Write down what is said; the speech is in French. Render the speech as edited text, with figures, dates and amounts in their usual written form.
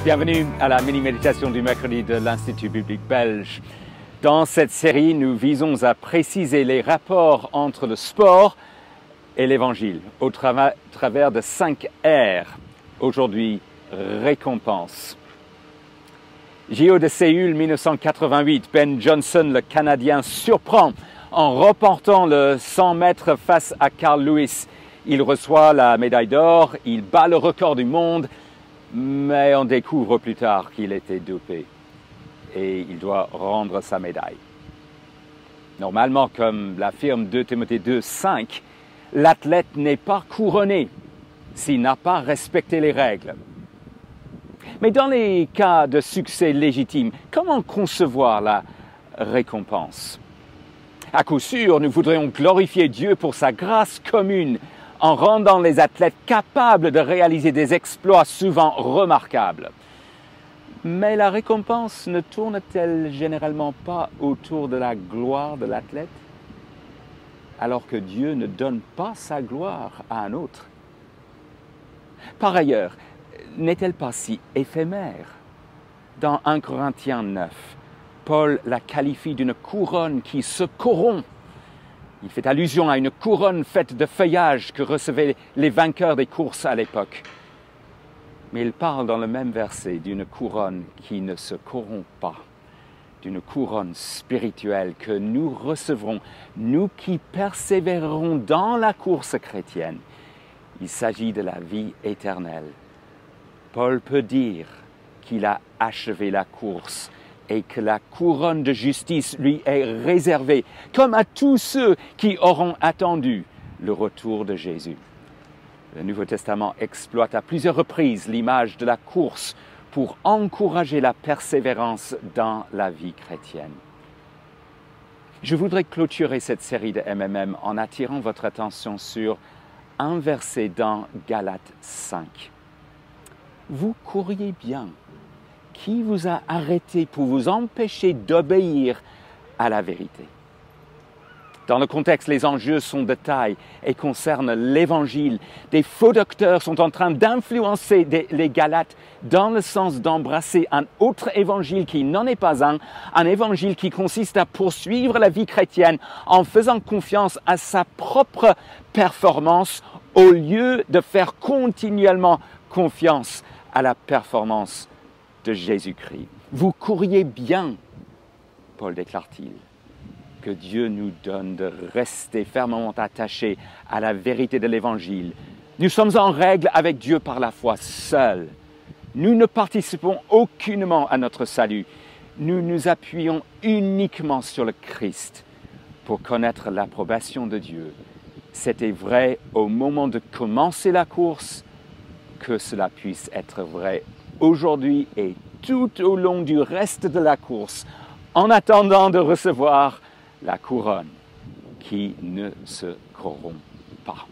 Bienvenue à la mini-méditation du mercredi de l'Institut biblique belge. Dans cette série, nous visons à préciser les rapports entre le sport et l'Évangile au travers de 5 R. Aujourd'hui, récompense. JO de Séoul 1988, Ben Johnson, le Canadien, surprend en remportant le 100 mètres face à Carl Lewis. Il reçoit la médaille d'or, il bat le record du monde, mais on découvre plus tard qu'il était dopé et il doit rendre sa médaille. Normalement, comme l'affirme 2 Timothée 2,5, l'athlète n'est pas couronné s'il n'a pas respecté les règles. Mais dans les cas de succès légitime, comment concevoir la récompense? À coup sûr, nous voudrions glorifier Dieu pour sa grâce commune en rendant les athlètes capables de réaliser des exploits souvent remarquables. Mais la récompense ne tourne-t-elle généralement pas autour de la gloire de l'athlète, alors que Dieu ne donne pas sa gloire à un autre? Par ailleurs, n'est-elle pas si éphémère? Dans 1 Corinthiens 9, Paul la qualifie d'une couronne qui se corrompt. Il fait allusion à une couronne faite de feuillage que recevaient les vainqueurs des courses à l'époque. Mais il parle dans le même verset d'une couronne qui ne se corrompt pas, d'une couronne spirituelle que nous recevrons, nous qui persévérerons dans la course chrétienne. Il s'agit de la vie éternelle. Paul peut dire qu'il a achevé la course et que la couronne de justice lui est réservée, comme à tous ceux qui auront attendu le retour de Jésus. Le Nouveau Testament exploite à plusieurs reprises l'image de la course pour encourager la persévérance dans la vie chrétienne. Je voudrais clôturer cette série de MMM en attirant votre attention sur un verset dans Galates 5. Vous couriez bien. Qui vous a arrêté pour vous empêcher d'obéir à la vérité? Dans le contexte, les enjeux sont de taille et concernent l'Évangile. Des faux docteurs sont en train d'influencer les Galates dans le sens d'embrasser un autre évangile qui n'en est pas un évangile qui consiste à poursuivre la vie chrétienne en faisant confiance à sa propre performance au lieu de faire continuellement confiance à la performance de Jésus-Christ. Vous couriez bien, Paul déclare-t-il, que Dieu nous donne de rester fermement attachés à la vérité de l'Évangile. Nous sommes en règle avec Dieu par la foi seule. Nous ne participons aucunement à notre salut. Nous nous appuyons uniquement sur le Christ pour connaître l'approbation de Dieu. C'était vrai au moment de commencer la course, que cela puisse être vrai aujourd'hui et tout au long du reste de la course, en attendant de recevoir la couronne qui ne se corrompt pas.